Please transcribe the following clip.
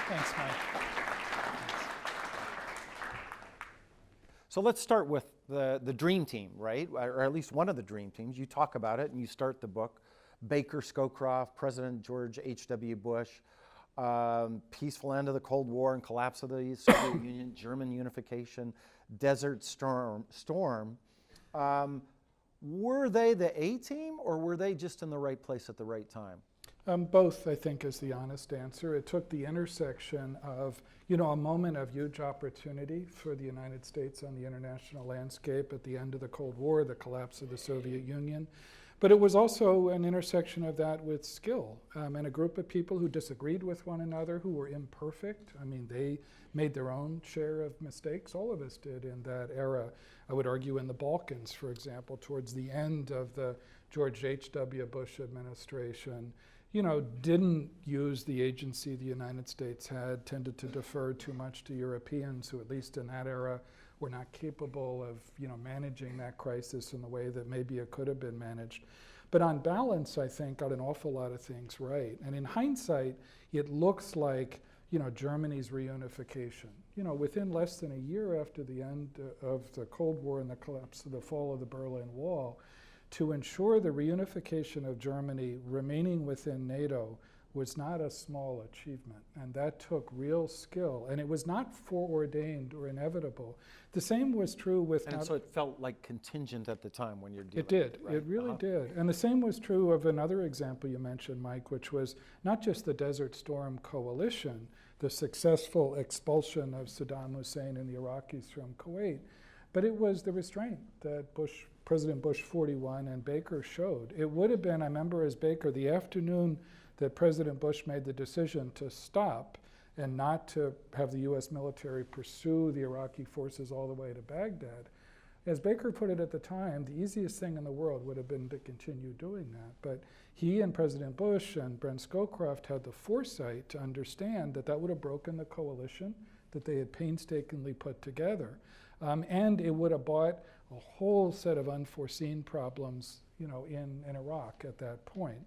Thanks, Mike. So let's start with the dream team, right? Or at least one of the dream teams. You talk about it and you start the book. Baker, Scowcroft, President George H.W. Bush, peaceful end of the Cold War and collapse of the Soviet Union, German unification, Desert Storm. Were they the A team, or were they just in the right place at the right time? Both, I think, is the honest answer. It took the intersection of, a moment of huge opportunity for the United States on the international landscape at the end of the Cold War, the collapse of the Soviet Union. But it was also an intersection of that with skill, and a group of people who disagreed with one another, who were imperfect. I mean, they made their own share of mistakes. All of us did in that era. I would argue in the Balkans, for example, towards the end of the George H.W. Bush administration, didn't use the agency the United States had, tended to defer too much to Europeans who, at least in that era, were not capable of, managing that crisis in the way that maybe it could have been managed. But on balance, I think, got an awful lot of things right. And in hindsight, it looks like, Germany's reunification. Within less than a year after the end of the Cold War and the collapse of the fall of the Berlin Wall, to ensure the reunification of Germany remaining within NATO was not a small achievement, and that took real skill, and it was not foreordained or inevitable. The same was true with... And so it felt like contingent at the time when you're dealing It did, with it, right? It really did. And the same was true of another example you mentioned, Mike, which was not just the Desert Storm coalition, the successful expulsion of Saddam Hussein and the Iraqis from Kuwait, but it was the restraint that President Bush 41 and Baker showed. It would have been, I remember as Baker, the afternoon that President Bush made the decision to stop and not to have the US military pursue the Iraqi forces all the way to Baghdad. As Baker put it at the time, the easiest thing in the world would have been to continue doing that. But he and President Bush and Brent Scowcroft had the foresight to understand that that would have broken the coalition that they had painstakingly put together. And it would have brought a whole set of unforeseen problems, in Iraq at that point.